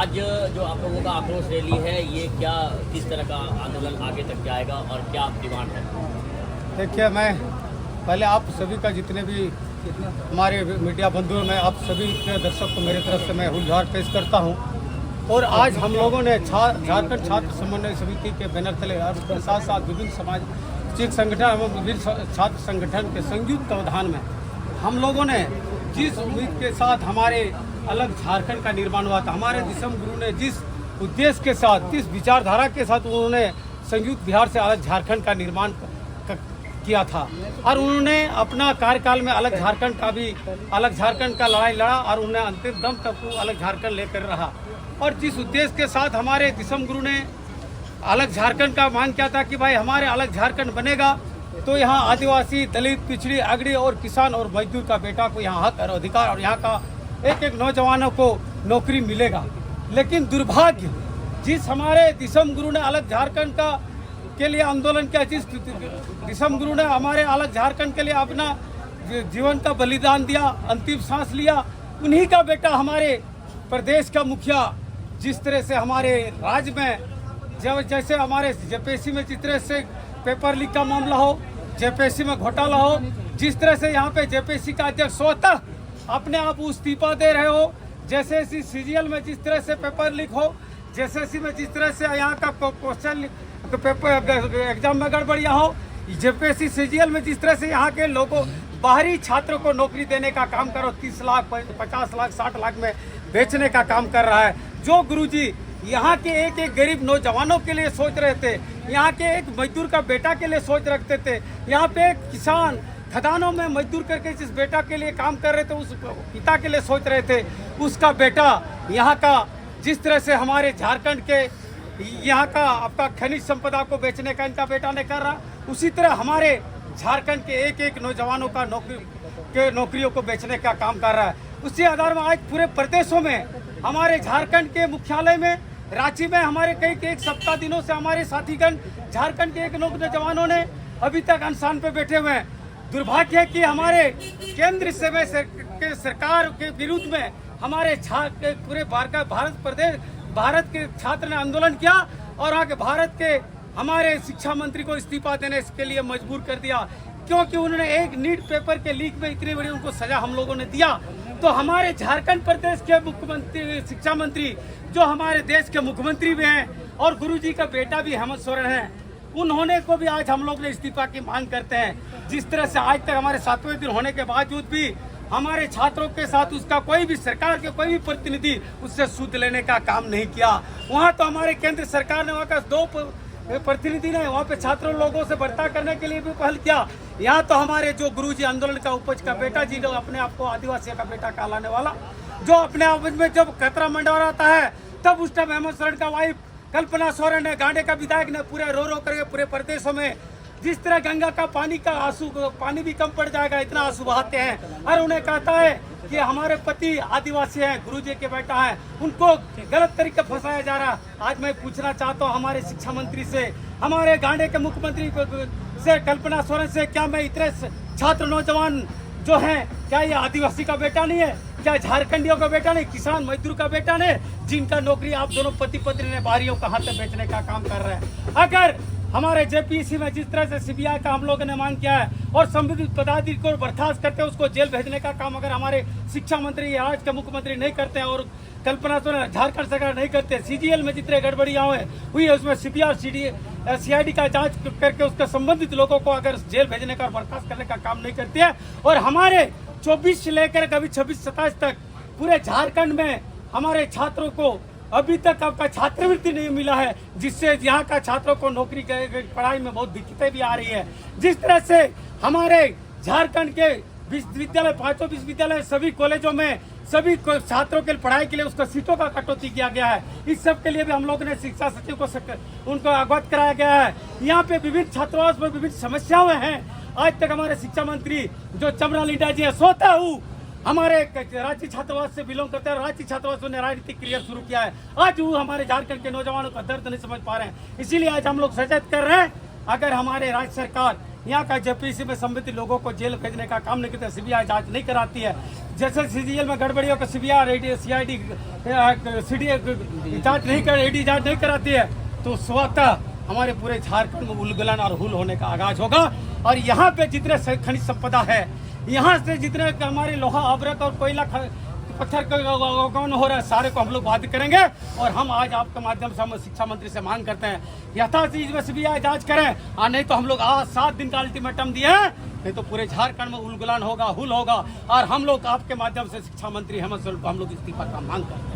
आज जो आप लोगों का आक्रोश रैली है, ये क्या किस तरह का आंदोलन आगे तक जाएगा और क्या डिमांड है? देखिए, मैं पहले आप सभी का, जितने भी हमारे मीडिया बंधु हैं, मैं आप सभी के दर्शक को मेरी तरफ से मैं हुलझार पेश करता हूं। और आज हम लोगों ने झारखंड छात्र समन्वय समिति के बैनर तले और उसके साथ साथ विभिन्न सामाजिक संगठन एवं विभिन्न छात्र संगठन के संयुक्त तत्वाधान में हम लोगों ने जिस उम्मीद के साथ हमारे अलग झारखंड का निर्माण हुआ था, हमारे दिसम गुरु ने जिस उद्देश्य के साथ, जिस विचारधारा के साथ उन्होंने संयुक्त बिहार से अलग झारखंड का निर्माण किया था और उन्होंने अपना कार्यकाल में अलग झारखंड का लड़ाई लड़ा और उन्हें अंतिम दम तक वो अलग झारखंड लेकर रहा। और जिस उद्देश्य के साथ हमारे दिसम गुरु ने अलग झारखंड का मांग किया था कि भाई हमारे अलग झारखंड बनेगा तो यहाँ आदिवासी, दलित, पिछड़ी, अगड़ी और किसान और मजदूर का बेटा को यहाँ हक और अधिकार और यहाँ का एक एक नौजवानों को नौकरी मिलेगा। लेकिन दुर्भाग्य, जिस हमारे दिसम गुरु ने अलग झारखंड का के लिए आंदोलन किया, जिस दिसम गुरु ने हमारे अलग झारखंड के लिए अपना जीवन का बलिदान दिया, अंतिम सांस लिया, उन्हीं का बेटा हमारे प्रदेश का मुखिया जिस तरह से हमारे राज्य में जैसे हमारे जेपीएससी में जिस तरह से पेपर लीक का मामला हो, जेपीएससी में घोटाला हो, जिस तरह से यहाँ पे जेपीएससी का अध्यक्ष स्वतः अपने आप इस्तीफा दे रहे हो, जैसे सीजीएल में जिस तरह से पेपर लीक हो, जेएसएससी में जिस तरह से यहाँ का क्वेश्चन पेपर एग्जाम में गड़बड़ियाँ हो, जेपीएससी सीजीएल में जिस तरह से यहाँ के लोगों बाहरी छात्रों को नौकरी देने का काम करो, 30 लाख 50 लाख 60 लाख में बेचने का काम कर रहा है। जो गुरुजी यहाँ के एक एक गरीब नौजवानों के लिए सोच रहे थे, यहाँ के एक मजदूर का बेटा के लिए सोच रखते थे, यहाँ पे एक किसान खदानों में मजदूर करके जिस बेटा के लिए काम कर रहे थे, उस पिता के लिए सोच रहे थे, उसका बेटा यहाँ का जिस तरह से हमारे झारखंड के यहाँ का आपका खनिज संपदा को बेचने का इनका बेटा ने कर रहा, उसी तरह हमारे झारखंड के एक एक नौजवानों का नौकरियों को बेचने का काम कर रहा है। उसी आधार में आज पूरे प्रदेशों में हमारे झारखंड के मुख्यालय में रांची में हमारे कई एक सप्ताह दिनों से हमारे साथीगण झारखंड के एक नौजवानों ने अभी तक अनशन पे बैठे हुए हैं। दुर्भाग्य है कि हमारे केंद्र से के सरकार के विरुद्ध में हमारे पूरे भारत के छात्र ने आंदोलन किया और आगे भारत के हमारे शिक्षा मंत्री को इस्तीफा देने के लिए मजबूर कर दिया, क्योंकि उन्होंने एक नीट पेपर के लीक में इतनी बड़ी उनको सजा हम लोगों ने दिया। तो हमारे झारखंड प्रदेश के मुख्यमंत्री, शिक्षा मंत्री जो हमारे देश के मुख्यमंत्री भी हैं और गुरुजी का बेटा भी हेमंत सोरेन है, उन्होंने को भी आज हम लोग ने इस्तीफा की मांग करते हैं। जिस तरह से आज तक हमारे 7वें दिन होने के बावजूद भी हमारे छात्रों के साथ उसका कोई भी सरकार के कोई भी प्रतिनिधि उससे सूद लेने का काम नहीं किया। वहाँ तो हमारे केंद्र सरकार ने वहाँ का 2 प्रतिनिधि ने वहाँ पे छात्रों लोगों से बर्ताव करने के लिए भी पहल किया। यहाँ तो हमारे जो गुरुजी आंदोलन का उपज का बेटा जी, अपने आप को आदिवासी का बेटा कहलाने वाला, जो अपने आप में जब खतरा मंडराता है, तब उस टाइम हेमंत सोरेन का वाइफ कल्पना सोरेन ने, गांडे का विधायक ने पूरे रो करके पूरे प्रदेशों में जिस तरह गंगा का पानी भी कम पड़ जाएगा इतना आंसू बहाते हैं और उन्हें कहता है कि हमारे पति आदिवासी हैं, गुरुजी के बेटा है, उनको गलत तरीके फंसाया जा रहा है। आज मैं पूछना चाहता हूँ हमारे शिक्षा मंत्री से, हमारे गांडे के मुख्यमंत्री से, कल्पना सोरेन से, क्या मैं इतने छात्र नौजवान जो हैं, क्या ये आदिवासी का बेटा नहीं है? क्या झारखंडियों का बेटा नहीं, किसान मजदूर का बेटा नहीं, जिनका नौकरी आप दोनों पति पत्नी ने बाहरियों का हाथ बेचने का काम कर रहे हैं? अगर हमारे जेपीएससी में जिस तरह से सीबीआई का हम लोगों ने मांग किया है और संबंधित पदाधिकारी को बर्खास्त करते उसको जेल भेजने का काम अगर हमारे शिक्षा मंत्री या आज के मुख्यमंत्री नहीं करते हैं और कल्पना सोरेन झारखंड सरकार नहीं करते, सीजीएल में जितने गड़बड़ियाँ हुई है उसमें सीबीआई और सीआईडी का जांच करके उसके संबंधित लोगों को अगर जेल भेजने का और बर्खास्त करने का काम नहीं करती है और हमारे 24 से लेकर कभी 26-27 तक पूरे झारखंड में हमारे छात्रों को अभी तक आपका छात्रवृत्ति नहीं मिला है, जिससे यहाँ का छात्रों को नौकरी पढ़ाई में बहुत दिक्कतें भी आ रही है। जिस तरह से हमारे झारखंड के विश्वविद्यालय, 5 विश्वविद्यालय, सभी कॉलेजों में सभी छात्रों के पढ़ाई के लिए उसका सीटों का कटौती किया गया है। इस सब के लिए भी हम लोगों ने शिक्षा सचिव को उनको अवगत कराया गया है। यहाँ पे विभिन्न छात्रावास में विभिन्न समस्याएं हैं। आज तक हमारे शिक्षा मंत्री जो चमरा लिंडा जी है, स्वतः हूँ हमारे रांची छात्रावास से बिलोंग करते हैं, रांची छात्रावास ने राजनीतिक करियर शुरू किया है। आज वो हमारे झारखंड के नौजवानों का दर्द नहीं समझ पा रहे हैं, इसीलिए आज हम लोग सचेत कर रहे हैं। अगर हमारे राज्य सरकार यहाँ का जेपीएससी में संबंधित लोगों को जेल भेजने का काम नहीं करते, सीबीआई जांच नहीं कराती है, जैसे सीजीएल में गड़बड़ियों का सीबीआई सीआईडी सीडी जांच नहीं कर ईडी जांच नहीं कराती है, तो स्वतः हमारे पूरे झारखंड में उलगलन और हुल होने का आगाज होगा। और यहाँ पे जितने खनिज संपदा है, यहाँ से जितने हमारे लोहा अवरत और कोयला पत्थर का गौन हो रहा है, सारे को हम लोग बाधित करेंगे। और हम आज आपके माध्यम से हम शिक्षा मंत्री से मांग करते हैं यथाशीघ्र में सीबीआई जांच करें, और नहीं तो हम लोग आज 7 दिन का अल्टीमेटम दिए हैं, नहीं तो पूरे झारखंड में उलगुलान होगा, हुल होगा। और हम लोग आपके माध्यम से शिक्षा मंत्री हेमंत सोरेन को हम लोग इस्तीफा का मांग करते हैं।